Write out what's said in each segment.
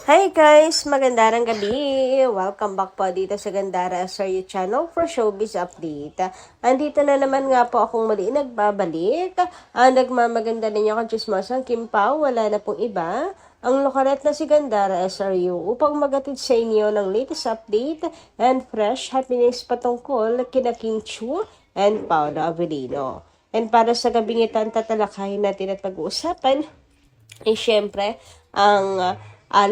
Hi guys! Magandang gabi! Welcome back po dito sa Gandara SRU channel for showbiz update. Andito na naman nga po akong muli nagbabalik. Nagmamaganda ninyo kang chismosang Kim Pao, wala na pong iba. Ang lokaret na si Gandara SRU upang magatid sa inyo ng latest update and fresh happenings patungkol kina Kim Chiu and Paolo Avellino. And para sa gabing ito, tatalakayin natin at pag-uusapan syempre, ang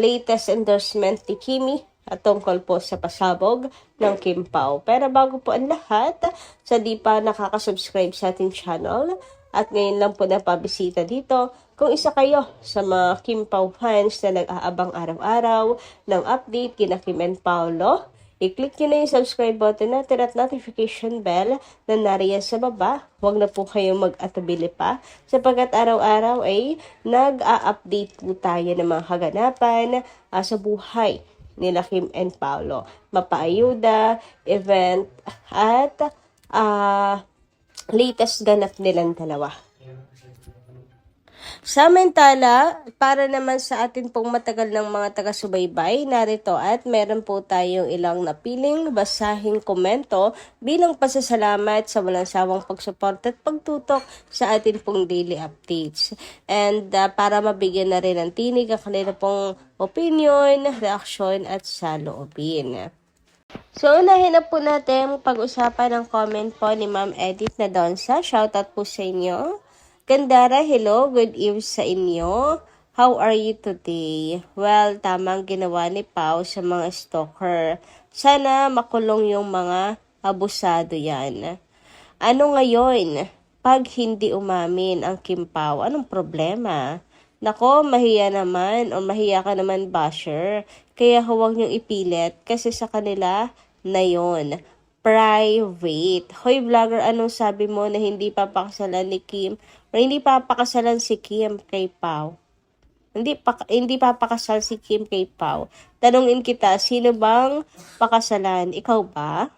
latest endorsement ni Kimi at tungkol po sa pasabog ng Kim Pao. Pero bago po ang lahat, sa di pa nakakasubscribe sa ating channel at ngayon lang po napabisita dito, kung isa kayo sa mga Kim Pao fans na nag-aabang araw-araw ng update kina Kim and Paolo, i-click nyo na yung subscribe button natin at notification bell na nariyan sa baba. Huwag na po kayong mag-atubili pa sapagkat araw-araw ay nag-a-update po tayo ng mga kaganapan sa buhay nila Kim and Paolo. Mapaayuda, event, at latest ganap nilang dalawa. Samantala, para naman sa atin pong matagal ng mga taga-subaybay, narito at meron po tayong ilang napiling basahing komento bilang pasasalamat sa walang sawang pagsuporta at pagtutok sa atin pong daily updates. And para mabigyan na rin ng tinig ang kanila pong opinion, reaksyon at saloobin. So, unahin na po natin pag-usapan ng comment po ni Ma'am Edith Nadonsa. Shoutout po sa inyo. Gandara, hello, good eve sa inyo. How are you today? Well, tamang ginawa ni Pao sa mga stalker. Sana makulong yung mga abusado yan. Ano ngayon? Pag hindi umamin ang Kim Pao, anong problema? Nako, mahiya naman o mahiya ka naman basher. Kaya huwag niyong ipilit kasi sa kanila na yon. Private. Hoy vlogger, anong sabi mo na hindi papakasalan ni Kim o hindi papakasalan si Kim kay Pao? Hindi papakasal si Kim kay Pao. Tanungin kita, sino bang pakasalan? Ikaw ba?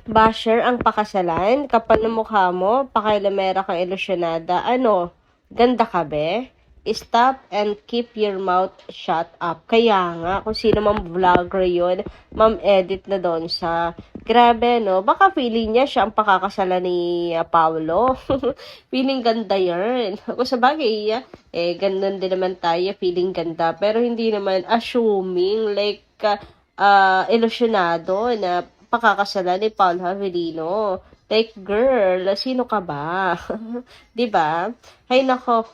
Basher ang pakasalan? Kapal ng mukha mo, pakailamera kang ilusyonada. Ano? Ganda ka be? Stop and keep your mouth shut up. Kaya nga, kung sino mang vlogger yun, Ma'am Edith Nadonsa. Grabe, no? Baka feeling niya siya ang pakakasalan ni Paolo. Feeling ganda yun. Kung sa bagay, ganun din naman tayo, feeling ganda. Pero hindi naman assuming, like, ilusyonado na pakakasalan ni Paolo Avellino. Like, girl, sino ka ba? 'Di ba? Hay nako,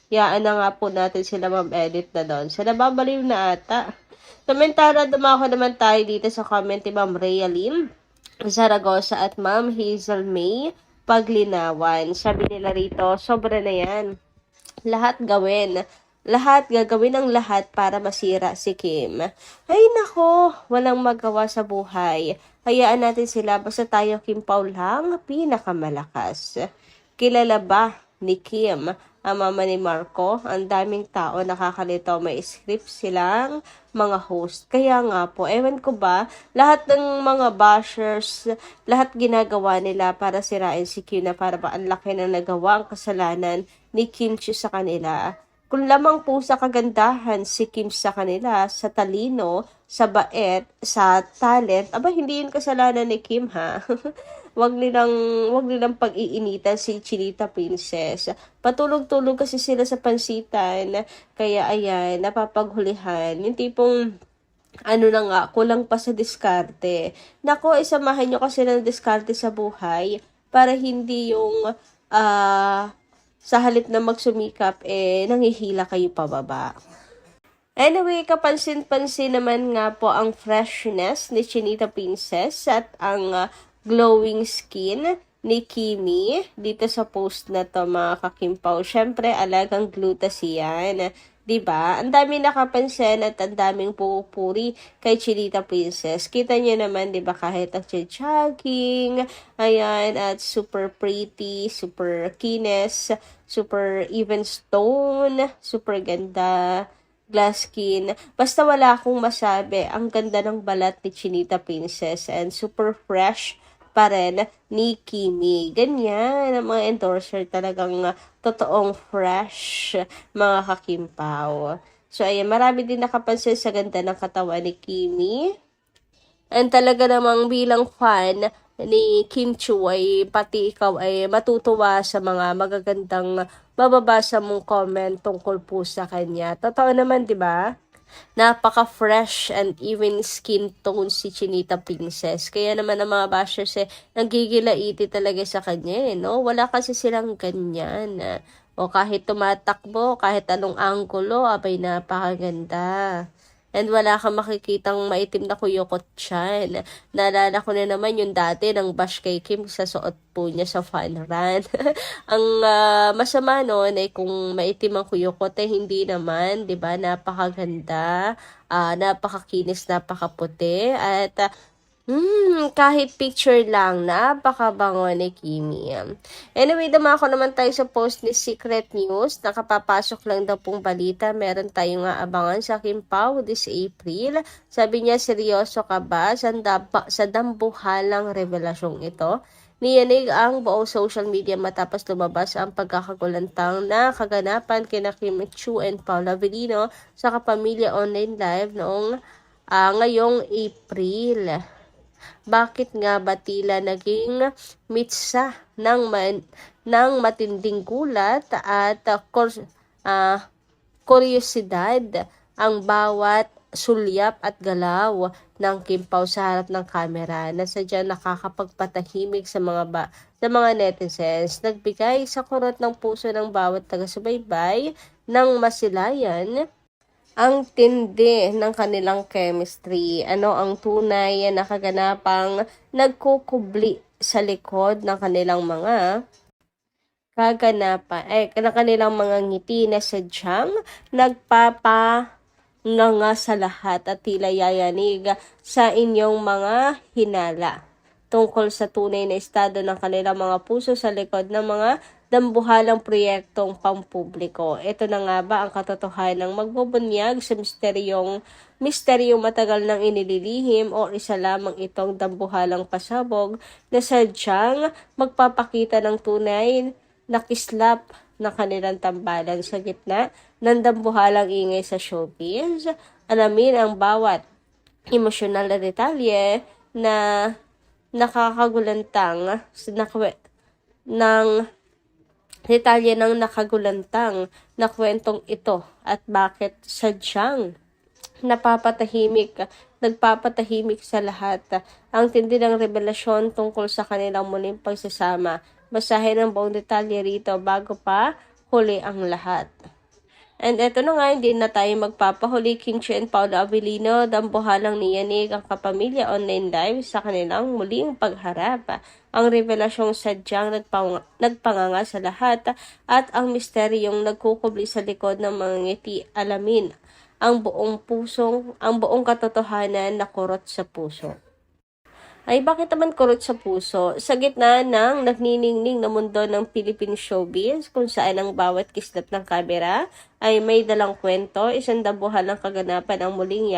yaan na nga po natin sila Ma'am Edith na doon. Sa nababaliw na ata. Samantala, dumako naman tayo dito sa comment ni Ma'am Realin Zaragoza at Ma'am Hazel May Paglinawan. Sabi nila rito, sobra na yan. Lahat gawin. Lahat, gagawin ang lahat para masira si Kim. Ay nako, walang magawa sa buhay. Hayaan natin sila, basta tayo Kim Pao lang, pinakamalakas. Kilala ba ni Kim ang mama ni Marco? Ang daming tao nakakalito, may script silang mga host. Kaya nga po, ewan ko ba, lahat ng mga bashers, lahat ginagawa nila para sirain si Kim na para ba ang laki na nagawa ang kasalanan ni Kim Chiu sa kanila. Kung lamang po sa kagandahan si Kim sa kanila, sa talino, sa bait, sa talent, aba hindi yun kasalanan ni Kim ha. wag nilang pag-iinitan si Chinita Princess. Patulog-tulog kasi sila sa pansitan, kaya ayan, napapaghulihan. Yung tipong ano na nga, kulang pa sa diskarte. Nako, isamahan nyo kasi ng diskarte sa buhay para hindi yung sa halip na magsumikap, nangihila kayo pababa. Anyway, kapansin-pansin naman nga po ang freshness ni Chinita Princess at ang glowing skin ni Kimi dito sa post na to mga kakimpaw. Syempre, alagang glutas yan. Diba? Ang daming nakapansin at ang daming pupuri kay Chinita Princess. Kita niyo naman, diba, kahit ang jogging, ayan, at super pretty, super kines, super even stone, super ganda, glass skin. Basta wala akong masabi. Ang ganda ng balat ni Chinita Princess and super fresh pa rin ni Kimi. Ganyan, ang mga endorser talagang totoong fresh, mga kakimpaw. So, ayan, marami din nakapansin sa ganda ng katawan ni Kimi. And talaga namang bilang fan ni Kim Chu ay pati ikaw ay matutuwa sa mga magagandang mababasa mong comment tungkol po sa kanya. Totoo naman, di ba? Napaka-fresh and even skin tone si Chinita Princess. Kaya naman ang mga bashers nanggigilaiti talaga sa kanya no? Wala kasi silang ganyan. O kahit tumatakbo, kahit anong anggulo, abay napakaganda. And wala kang makikitang maitim na kuyukot siya. Naalala ko na naman yung dati ng bash kay Kim sa suot po niya sa fan run. Ang masama noon ay kung maitim ang kuyukot ay hindi naman, 'di ba? Napakaganda, napakakinis, napakaputi at kahit picture lang, napakabango ni Kimi. Anyway, dumako naman tayo sa post ni Secret News. Nakapapasok lang daw pong balita. Meron tayong abangan sa Kim Pao this April. Sabi niya, seryoso ka ba sa dambuhalang revelasyong ito? Niyanig ang buong social media matapos lumabas ang pagkakagulantang na kaganapan kina Kim Chu and Paula Avellino sa Kapamilya Online Live noong ngayong April. Bakit nga ba tila naging mitsa ng matinding gulat at kuryosidad ang bawat sulyap at galaw ng Kim Pao sa harap ng kamera na sadyang nakakapagpatahimik sa mga netizens. Nagbigay sa kurot ng puso ng bawat taga-subaybay ng masilayan ang tindi ng kanilang chemistry. Ano ang tunay na kaganapang nagkukubli sa likod ng kanilang mga kanilang mga ngiti na sadyang nagpapanganga sa lahat at tila yayanig sa inyong mga hinala tungkol sa tunay na estado ng kanilang mga puso sa likod ng mga dambuhalang proyektong pampubliko. Ito na nga ba ang katotohanan ng magbubunyag sa misteryong matagal nang inililihim o isa lamang itong dambuhalang pasabog na sadyang magpapakita ng tunay na kislap ng kanilang tambalan sa gitna ng dambuhalang ingay sa showbiz? Alamin ang bawat emosyonal na detalye na nakakagulantang nakagulantang na kwentong ito at bakit sadyang nagpapatahimik sa lahat ang tindi ng revelasyon tungkol sa kanilang muling pagsasama. Basahin ang buong detalye rito bago pa huli ang lahat. And eto na nga, hindi na tayo magpapahuli. Kim Chu and Paula Avellino, dambuhalang niyanig ang Kapamilya Online Live sa kanilang muling pagharap. Ang revelasyong sadyang nagpanganga sa lahat at ang misteryong nagkukubli sa likod ng mga ngiti. Alamin ang buong katotohanan na kurot sa puso. Ay bakit naman kurot sa puso? Sa gitna ng nagniningning na mundo ng Philippine showbiz kung saan ang bawat kislap ng kamera ay may dalang kwento, isang dambuhalang kaganapan ang muling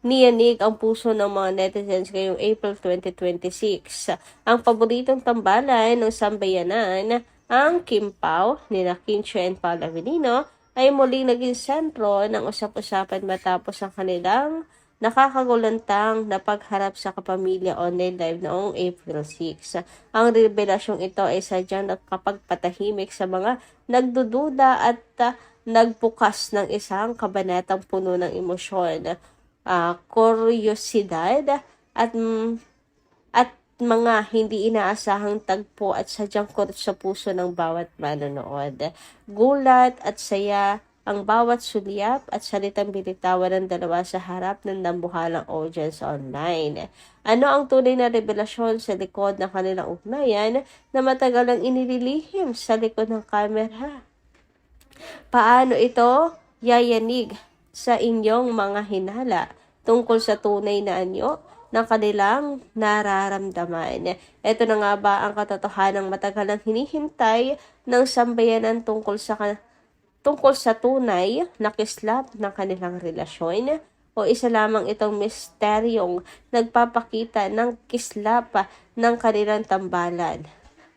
niyanig ang puso ng mga netizens ngayong April 2026. Ang paboritong tambalan ng sambayanan, ang Kim Pao, nina Kim Chu and Paula Avellino, ay muling naging sentro ng usap-usapan matapos ang kanilang nakakagulantang na pagharap sa Kapamilya Online Live noong April 6. Ang revelasyong ito ay sadyang nakapagpatahimik sa mga nagdududa at nagbukas ng isang kabanatang puno ng emosyon, kuryosidad at mga hindi inaasahang tagpo at sadyang kurot sa puso ng bawat manonood. Gulat at saya ang bawat sulyap at salitang binitawan ng dalawa sa harap ng dambuhalang audience online. Ano ang tunay na revelasyon sa likod ng kanilang ugnayan na matagal ang inililihim sa likod ng kamera? Paano ito yayanig sa inyong mga hinala tungkol sa tunay na anyo ng kanilang nararamdaman? Ito na nga ba ang katotohanang matagal ang hinihintay ng sambayanan tungkol sa tunay na kislap ng kanilang relasyon? O isa lamang itong misteryong nagpapakita ng kislap ng kanilang tambalan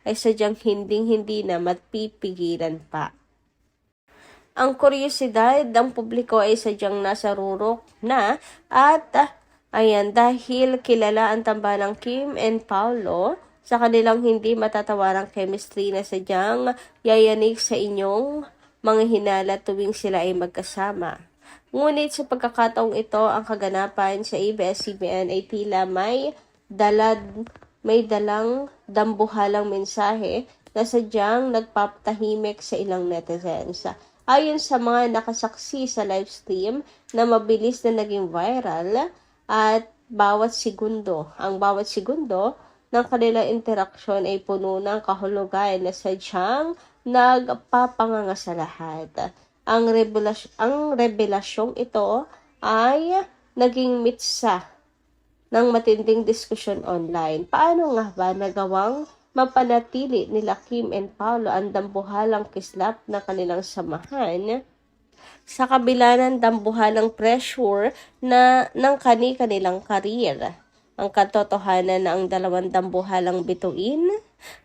ay sadyang hindi na mapipigilan pa? Ang kuryosidad ng publiko ay sadyang nasa rurok na at ayan, dahil kilala ang tambalang Kim and Paolo sa kanilang hindi matatawarang chemistry na sadyang yayanig sa inyong mga hinala tuwing sila ay magkasama. Ngunit sa pagkakataong ito, ang kaganapan sa ABS-CBN ay tila may dalang dambuhalang mensahe na sadyang nagpapatahimik sa ilang netizens. Ayon sa mga nakasaksi sa live stream na mabilis na naging viral at bawat segundo ng kanilang interaksyon ay puno ng kahulugan na sadyang nagpapanganga sa lahat. Ang revelasyong ito ay naging mitsa ng matinding diskusyon online. Paano nga ba nagawang mapanatili nila Kim and Paolo ang dambuhalang kislap na kanilang samahan sa kabila ng dambuhalang pressure ng kanilang karir? Ang katotohanan na ang dalawang dambuhalang bituin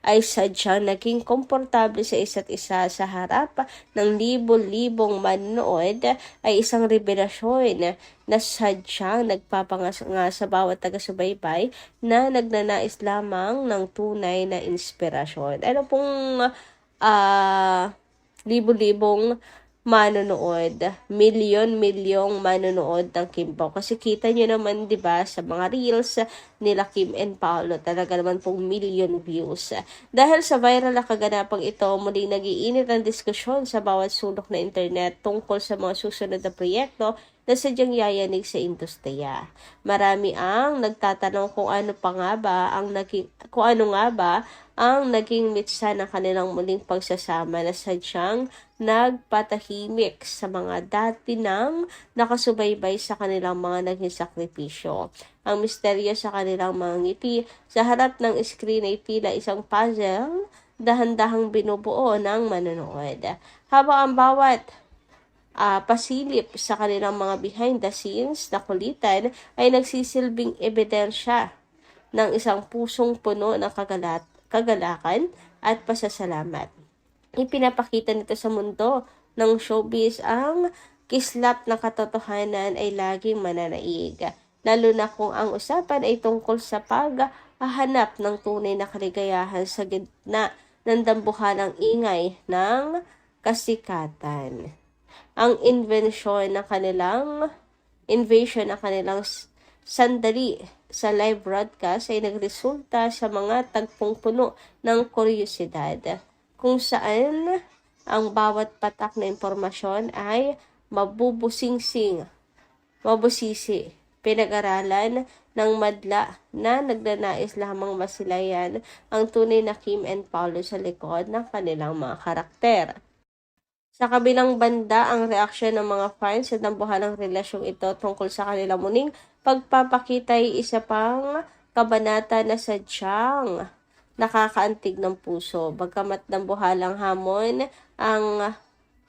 ay sadyang naging komportable sa isa't isa sa harap ng libo-libong manonood ay isang revelasyon na sadyang nagpapanganga sa bawat taga-subaybay na nagnanais lamang ng tunay na inspirasyon. Ano pong libo-libong manonood, milyon-milyong manonood ng Kim Pao. Kasi kita nyo naman, di ba, sa mga reels nila Kim and Paolo, talaga naman pong million views. Dahil sa viral na kaganapang ito, muling nag-iinit ang diskusyon sa bawat sulok na internet tungkol sa mga susunod na proyekto na sadyang yayanig sa industriya. Marami ang nagtatanong kung ano nga ba ang naging mitsa ng kanilang muling pagsasama na sadyang nagpatahimik sa mga dati nang nakasubaybay sa kanilang mga naging sakripisyo. Ang misteryo sa kanilang mga ngiti sa harap ng screen ay tila isang puzzle dahan-dahang binubuo ng manonood. Habang ang bawat pasilip sa kanilang mga behind the scenes na kulitan ay nagsisilbing ebidensya ng isang pusong puno ng kagalakan at pasasalamat. Ipinapakita nito sa mundo ng showbiz ang kislap na katotohanan ay laging mananaig, lalo na kung ang usapan ay tungkol sa paghahanap ng tunay na kaligayahan sa gitna ng dambuhalang ingay ng kasikatan. Ang invasion ng kanilang sandali sa live broadcast ay nagresulta sa mga tagpong puno ng kuryosidad, kung saan ang bawat patak na impormasyon ay mabusisi, pinag-aralan ng madla na nagnanais lamang masilayan ang tunay na Kim and Paolo sa likod ng kanilang mga karakter. Sa kabilang banda, ang reaksyon ng mga fans sa dambuhalang relasyong ito tungkol sa kanilang muling pagpapakita ay isa pang kabanata na sadyang nakakaantig ng puso. Bagamat dambuhalang hamon ang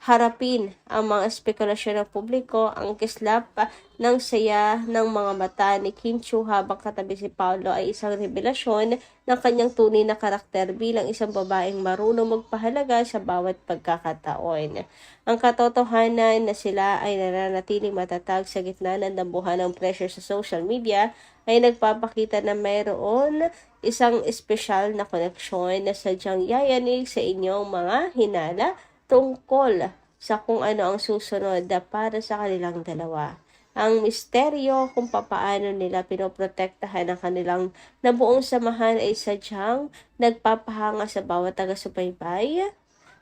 harapin ang mga spekulasyon ng publiko, ang kislap ng saya ng mga mata ni Kim Chiu habang katabi si Paolo ay isang revelasyon ng kanyang tunay na karakter bilang isang babaeng marunong magpahalaga sa bawat pagkakataon. Ang katotohanan na sila ay nananatiling matatag sa gitna ng dambuhalang pressure sa social media ay nagpapakita na mayroon isang espesyal na koneksyon na sadyang yayanig sa inyong mga hinala tungkol sa kung ano ang susunod na para sa kanilang dalawa. Ang misteryo kung papaano nila pinoprotektahan ang kanilang nabuong samahan ay sadyang nagpapahanga sa bawat taga-subaybay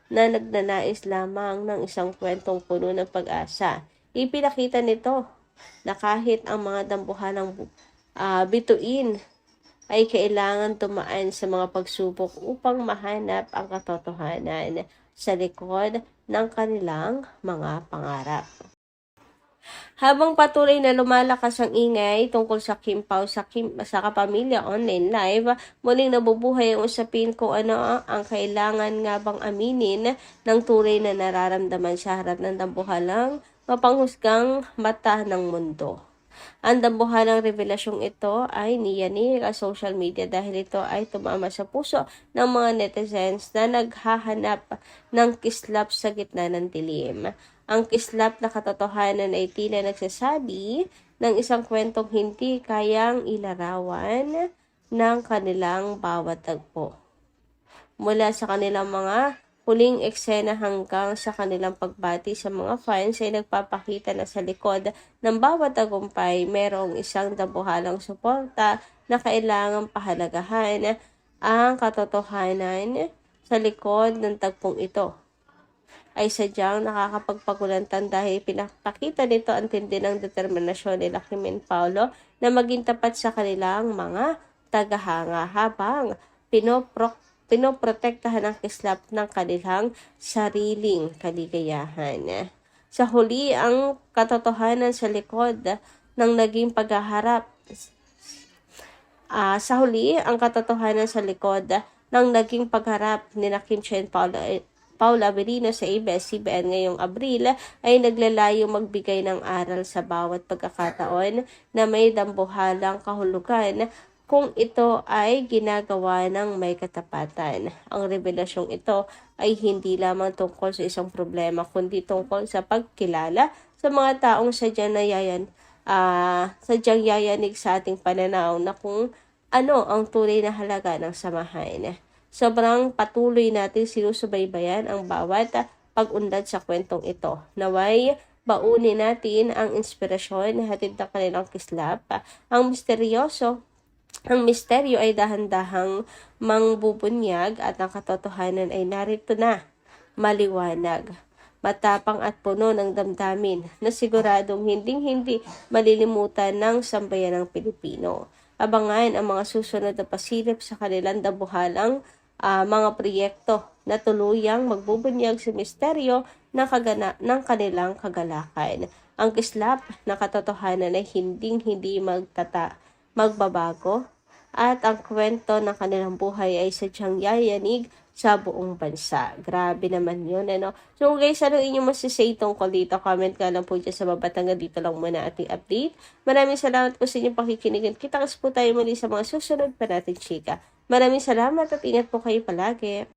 na nagnanais lamang ng isang kwentong puno ng pag-asa. Ipinakita nito na kahit ang mga dambuhalang bituin ay kailangan tumaan sa mga pagsubok upang mahanap ang katotohanan sa likod ng kanilang mga pangarap. Habang patuloy na lumalakas ang ingay tungkol sa Kim Pao sa Kapamilya Online Live, muling nabubuhay ang usapin kung ano ang kailangan nga bang aminin ng tunay na nararamdaman sa harap ng dambuhalang mapanghusgang mata ng mundo. Ang dambuhalang revelasyong ito ay niyanig ang social media dahil ito ay tumama sa puso ng mga netizens na naghahanap ng kislap sa gitna ng dilim. Ang kislap na katotohanan ay tila nagsasabi ng isang kwentong hindi kayang ilarawan ng kanilang bawat tagpo. Mula sa kanilang mga huling eksena hanggang sa kanilang pagbati sa mga fans ay nagpapakita na sa likod ng bawat tagumpay mayroong isang dabuhalang suporta na kailangang pahalagahan. Ang katotohanan sa likod ng tagpong ito ay sadyang nakakapagpagulantan dahil pinapakita nito ang tindi ng determinasyon ni Kim and Paolo na maging tapat sa kanilang mga tagahanga habang pinoprotektahan ang kislap ng kanilang sariling kaligayahan. Sa huli, ang katotohanan sa likod ng naging paghaharap ang katotohanan sa likod ng naging pagharap ni Kim Chiu and Paula Avellino sa ABS-CBN ngayong Abril ay naglalayong magbigay ng aral sa bawat pagkakataon na may dambuhalang kahulugan kung ito ay ginagawa ng may katapatan. Ang revelasyong ito ay hindi lamang tungkol sa isang problema kundi tungkol sa pagkilala sa mga taong sadyang yayanig sa ating pananaw na kung ano ang tunay na halaga ng samahan. Sobrang patuloy natin sinusubaybayan ang bawat pag-unlad sa kwentong ito. Naway baunin natin ang inspirasyon na hatid ng kanilang kislap. Ang misteryo ay dahan-dahang mangbubunyag at ang katotohanan ay narito na, maliwanag, matapang at puno ng damdamin na siguradong hinding-hindi malilimutan ng sambayanang Pilipino. Abangan ang mga susunod na pasilip sa kanilang dabuhalang mga proyekto na tuluyang magbubunyag sa misteryo ng kanilang kagalakan. Ang kislap na katotohanan ay hindi magbabago at ang kwento ng kanilang buhay ay sadyang yayanig sa buong bansa. Grabe naman yun, ano? So guys, ano inyong masisay tungkol dito? Comment ka lang po dyan sa baba. Hanggang dito lang muna ating update. Maraming salamat po sa inyong pakikinig. Kita-kas po tayo muli sa mga susunod pa natin chika. Maraming salamat at ingat po kayo palagi.